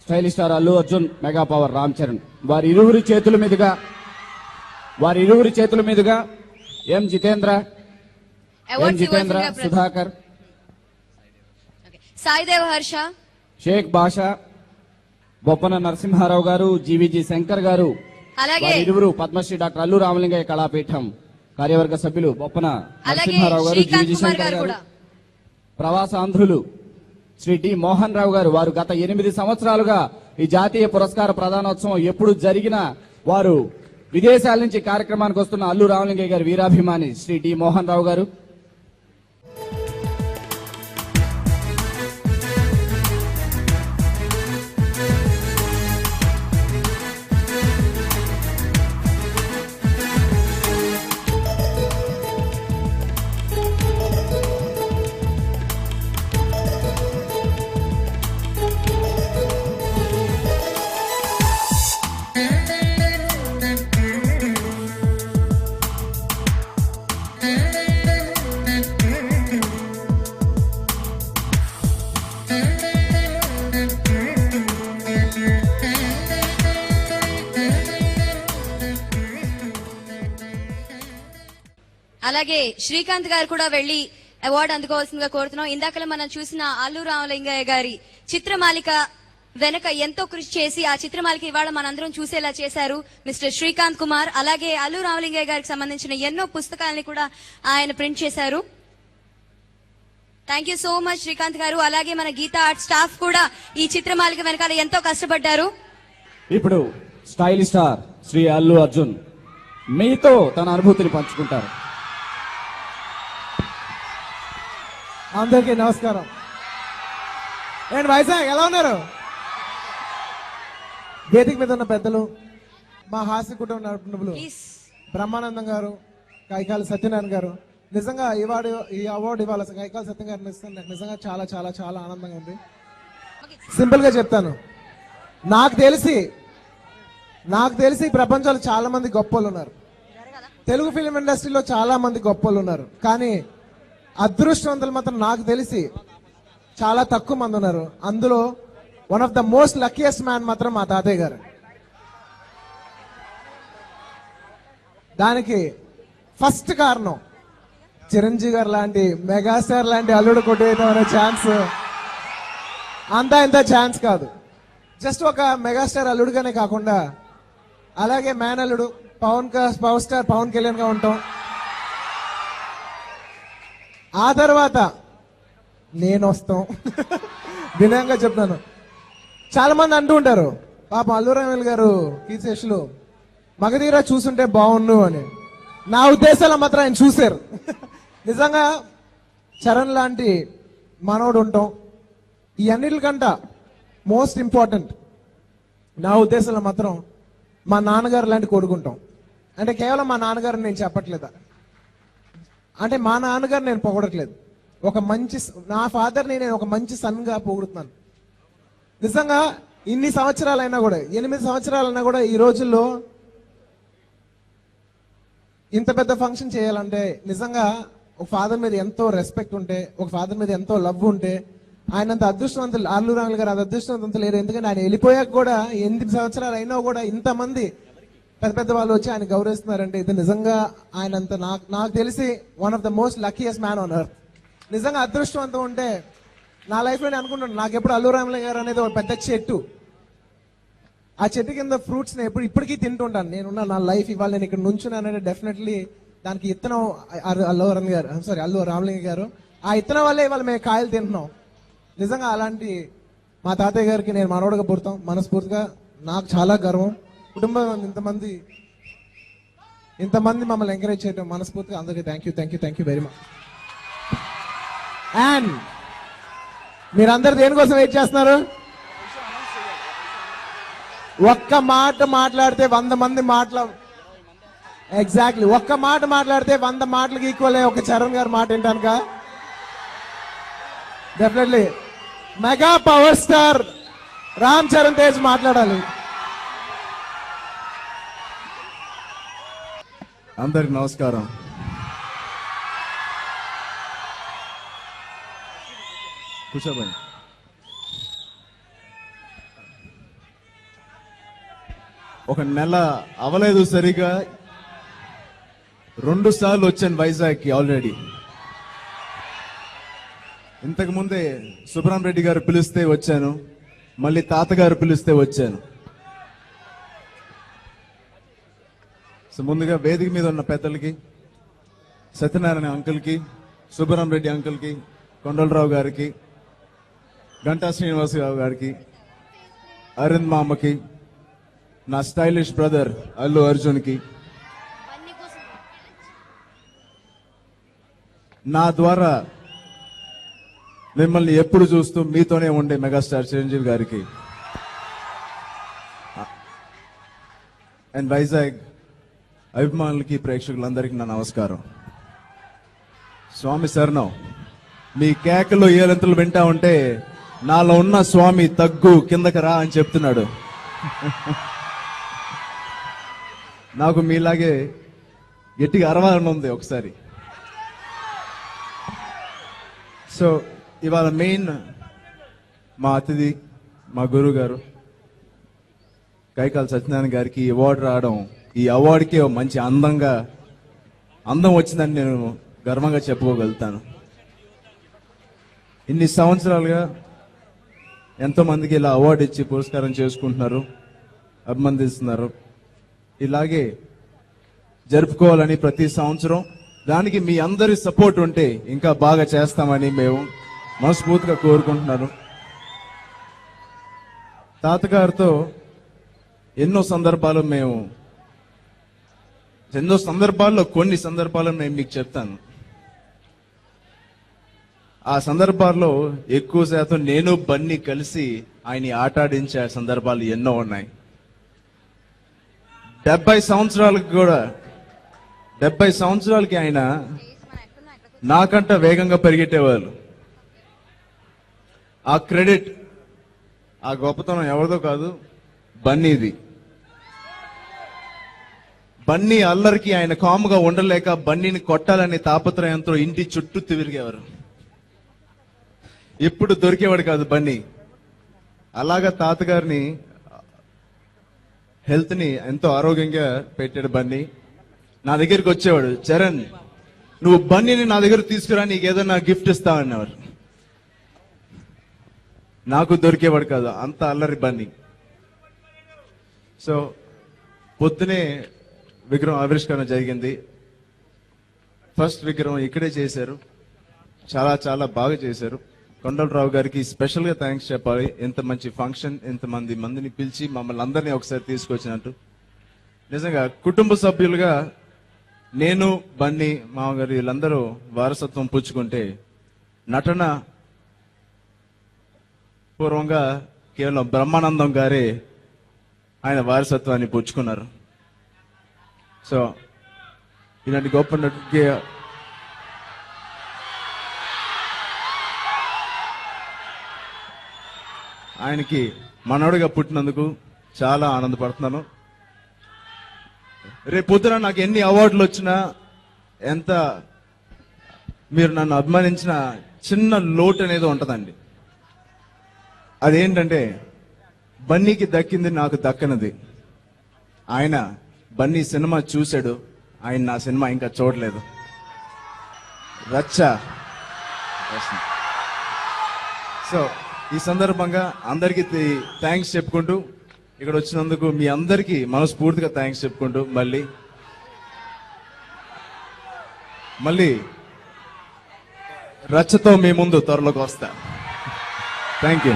Style star Allu Arjun, mega power Ram Charan వారి ఇరువురి చేతుల మీదుగా ఎం జితేంద్ర, సుధాకర్, సాయిదేవ్ హర్ష, షేక్ బాషా, బొప్పన నరసింహారావు గారు, జీవీజీ శంకర్ గారు, అలాగే ఇరువురు పద్మశ్రీ డాక్టర్ అల్లు రామలింగయ్య కళాపీఠం కార్యవర్గ సభ్యులు బొప్పన నరసింహారావు గారు, జీవీజీ శంకర్ గారు, ప్రవాసాంధ్రులు శ్రీ డి మోహన్ రావు గారు. వారు గత 8 సంవత్సరాలుగా ఈ జాతీయ పురస్కార ప్రదానోత్సవం ఎప్పుడు జరిగినా వారు విదేశాల నుంచి కార్యక్రమానికి వస్తున్న అల్లు రామలింగయ్య గారి వీరాభిమాని శ్రీ డి మోహన్ రావు గారు. అలాగే శ్రీకాంత్ గారు కూడా వెళ్లి అవార్డు అందుకోవాల్సిందిగా కోరుతున్నాం. ఇందాకలా మనం చూసిన అల్లు రామలింగయ్య గారి చిత్రమాలిక వెనక ఎంతో కృషి చేసి ఆ చిత్రమాలిక ఇవాళ మనందరం చూసేలా చేశారు మిస్టర్ శ్రీకాంత్ కుమార్. అలాగే అల్లు రామలింగయ్య గారికి సంబంధించిన ఎన్నో పుస్తకాలని కూడా ఆయన ప్రింట్ చేశారు. Thank you so much Srikanth గారు. అలాగే మన గీతా ఆర్ట్ స్టాఫ్ కూడా ఈ చిత్రమాలిక వెనకాల ఎంతో కష్టపడ్డారు. ఇప్పుడు స్టైల్ స్టార్ శ్రీ అల్లు అర్జున్ మీతో తన అనుభూతిని పంచుకుంటారు. అందరికీ నమస్కారం. ఏంటి వైజాగ్ ఎలా ఉన్నారు? వేదిక మీద ఉన్న పెద్దలు, మా హాస్య కుటుంబ నడుపునులు బ్రహ్మానందం గారు, కైకాల సత్యనారాయణ గారు, నిజంగా ఈ అవార్డు ఇవాళ కైకాల సత్యం గారిని ఇస్తే నాకు నిజంగా చాలా చాలా చాలా ఆనందంగా ఉంది. సింపుల్ గా చెప్తాను, నాకు తెలిసి ప్రపంచంలో చాలా మంది గొప్పలు ఉన్నారు. తెలుగు ఫిలిం ఇండస్ట్రీలో చాలా మంది గొప్పలు ఉన్నారు. కానీ అదృష్టవంతులు మాత్రం నాకు తెలిసి చాలా తక్కువ మంది ఉన్నారు. అందులో one of the most luckiest man మాత్రం మా తాతయ్య గారు. దానికి ఫస్ట్ కారణం చిరంజీవి గారు లాంటి మెగాస్టార్ లాంటి అల్లుడు కొట్టేయడం అనే ఛాన్స్ అంతా ఇంత ఛాన్స్ కాదు. జస్ట్ ఒక మెగాస్టార్ అల్లుడుగానే కాకుండా అలాగే మేనల్లుడు పవర్ స్టార్ పవన్ కళ్యాణ్ గా ఉంటాం. ఆ తర్వాత నేను వస్తాం. వినయంగా చెప్తాను, చాలా మంది అంటూ ఉంటారు పాప అల్లు రామలింగయ్య గారు కీర్తిశేషులు మగధీర చూసుంటే బాగుండు అని. నా ఉద్దేశాలు మాత్రం ఆయన చూశారు. నిజంగా చరణ్ లాంటి మనోడు ఉంటాం. ఈ అన్నిటికంట మోస్ట్ ఇంపార్టెంట్ నా ఉద్దేశంలో మాత్రం మా నాన్నగారు లాంటి కొడుకుంటాం. అంటే కేవలం మా నాన్నగారు నేను చెప్పట్లేదా, అంటే మా నాన్నగారు నేను పొగడట్లేదు, ఒక మంచి నా ఫాదర్ని నేను ఒక మంచి సన్ గా పొగుడుతున్నాను. నిజంగా ఇన్ని సంవత్సరాలైనా కూడా 8 సంవత్సరాలైనా కూడా ఈ రోజుల్లో ఇంత పెద్ద ఫంక్షన్ చేయాలంటే నిజంగా ఒక ఫాదర్ మీద ఎంతో రెస్పెక్ట్ ఉంటే, ఒక ఫాదర్ మీద ఎంతో లవ్ ఉంటే, ఆయన అంత అదృష్టవంతులు అల్లు రామలింగయ్య గారు అంత అదృష్టవంతులు లేరు. ఎందుకంటే ఆయన వెళ్ళిపోయాక కూడా 8 సంవత్సరాలు అయినా కూడా ఇంతమంది పెద్ద వాళ్ళు వచ్చి ఆయన గౌరవిస్తున్నారంటే ఇది నిజంగా ఆయన అంత నాకు తెలిసి one of the most luckiest man on earth. నిజంగా అదృష్టవంతం ఉంటే నా లైఫ్ లో నేను అనుకుంటున్నాను, నాకు ఎప్పుడు అల్లు రామలింగయ్య గారు అనేది ఒక పెద్ద చెట్టు, ఆ చెట్టు కింద ఫ్రూట్స్ ని ఇప్పటికీ తింటుంటాను. నేనున్న నా లైఫ్ ఇవాళ నేను ఇక్కడ నుంచున్నానంటే డెఫినెట్లీ దానికి ఇత్తనం అల్లు రామలింగయ్య గారు. ఆ ఇత్తనం వల్లే ఇవాళ మేము కాయలు తింటున్నాం. నిజంగా అలాంటి మా తాతయ్య గారికి నేను మనవడుగా పుడతాం. మనస్ఫూర్తిగా నాకు చాలా గర్వం. కుటుంబం ఇంతమంది మమ్మల్ని ఎంకరేజ్ చేయడం మనస్ఫూర్తిగా అందరికీ thank you very much. And మీరందరూ దేనికోసం వెయిట్ చేస్తున్నారు? ఒక్క మాట మాట్లాడితే 100 మంది ఎగ్జాక్ట్లీ ఒక్క మాట మాట్లాడితే 100 మాటలకు ఈక్వల్ అయ్యే ఒక చరణ్ గారి మాట ఏంటనక definitely mega power star Ram Charan Tej మాట్లాడాలి. అందరికి నమస్కారం. కూర్చోబోయి ఒక నెల అవలేదు సరిగా 2 సార్లు వచ్చాను వైజాగ్కి ఆల్రెడీ. ఇంతకు ముందే సుబ్రహ్మణ్య రెడ్డి గారు పిలిస్తే వచ్చాను, మళ్ళీ తాతగారు పిలిస్తే వచ్చాను. సో ముందుగా వేదిక మీద ఉన్న పెద్దలకి, సత్యనారాయణ అంకుల్కి, సుబ్రహ్మణ్య రెడ్డి అంకుల్కి, కొండలరావు గారికి, గంటా శ్రీనివాసరావు గారికి, అరవింద్ మామకి, నా స్టైలిష్ బ్రదర్ అల్లు అర్జున్కి, నా ద్వారా మిమ్మల్ని ఎప్పుడు చూస్తూ మీతోనే ఉండే మెగాస్టార్ చిరంజీవి గారికి, అండ్ వైజాగ్ అభిమానులకి, ప్రేక్షకులందరికీ నా నమస్కారం. స్వామి శరణం. మీ కేకలు ఏలంతలు వింటా ఉంటే నాలో ఉన్న స్వామి తగ్గు కిందకి రా అని చెప్తున్నాడు. నాకు మీలాగే గట్టిగా అరవాలని ఉంది ఒకసారి. సో ఇవాళ మెయిన్ మా అతిథి, మా గురువు గారు కైకాల సత్యనారాయణ గారికి ఈ అవార్డు రావడం, ఈ అవార్డుకి మంచి అందం వచ్చిందని నేను గర్వంగా చెప్పుకోగలుగుతాను. ఇన్ని సంవత్సరాలుగా ఎంతో మందికి ఇలా అవార్డు ఇచ్చి పురస్కారం చేసుకుంటున్నారు, అభినందిస్తున్నారు. ఇలాగే జరుపుకోవాలని ప్రతి సంవత్సరం, దానికి మీ అందరి సపోర్ట్ ఉంటే ఇంకా బాగా చేస్తామని మేము మనస్ఫూర్తిగా కోరుకుంటున్నాను. తాతగారితో ఎన్నో సందర్భాల్లో కొన్ని సందర్భాలు నేను మీకు చెప్తాను. ఆ సందర్భాల్లో ఎక్కువ శాతం నేను బన్నీ కలిసి ఆయన్ని ఆటాడించే సందర్భాలు ఎన్నో ఉన్నాయి. 70 సంవత్సరాలకి ఆయన నాకంట వేగంగా పరిగెట్టేవాళ్ళు. ఆ క్రెడిట్, ఆ గొప్పతనం ఎవరిదో కాదు, బన్నీది. బన్నీ అల్లరికి ఆయన కాముగా ఉండలేక బన్నీని కొట్టాలనే తాపత్రయంతో ఇంటి చుట్టూ తిరిగేవారు. ఎప్పుడు దొరికేవాడు కాదు బన్నీ. అలాగా తాతగారిని హెల్త్ ని ఎంతో ఆరోగ్యంగా పెట్టాడు బన్నీ. నా దగ్గరికి వచ్చేవాడు, చరణ్ నువ్వు బన్నీని నా దగ్గర తీసుకురా, నీకు ఏదైనా గిఫ్ట్ ఇస్తావనేవారు. నాకు దొరికేవాడు కాదు, అంత అల్లరి బన్నీ. సో పొద్దునే విగ్రహం ఆవిష్కరణ జరిగింది. ఫస్ట్ విగ్రహం ఇక్కడే చేశారు, చాలా చాలా బాగా చేశారు. కొండలరావు గారికి స్పెషల్ గా థ్యాంక్స్ చెప్పాలి. ఎంత మంచి ఫంక్షన్, మందిని పిలిచి మమ్మల్ని అందరినీ ఒకసారి తీసుకొచ్చినట్టు. నిజంగా కుటుంబ సభ్యులుగా నేను, బన్నీ, మామగారు వీళ్ళందరూ వారసత్వం పుచ్చుకుంటే, నటన పూర్వంగా కేవలం బ్రహ్మానందం గారే ఆయన వారసత్వాన్ని పుచ్చుకున్నారు. సో ఇలాంటి గొప్ప నటుడికి ఆయనకి మనవడిగా పుట్టినందుకు చాలా ఆనందపడుతున్నాను. రేపు పొద్దున నాకు ఎన్ని అవార్డులు వచ్చినా, ఎంత మీరు నన్ను అభిమానించిన చిన్న లోటు అనేది ఉంటుందండి. అదేంటంటే బన్నీకి దక్కింది నాకు దక్కనది. ఆయన బన్నీ సినిమా చూశాడు, ఆయన నా సినిమా ఇంకా చూడలేదు. రచ్చ. సో ఈ సందర్భంగా అందరికీ థ్యాంక్స్ చెప్పుకుంటూ, ఇక్కడ వచ్చినందుకు మీ అందరికీ మనస్ఫూర్తిగా థ్యాంక్స్ చెప్పుకుంటూ మళ్ళీ రచ్చతో మీ ముందు త్వరలోకి వస్తా. Thank you.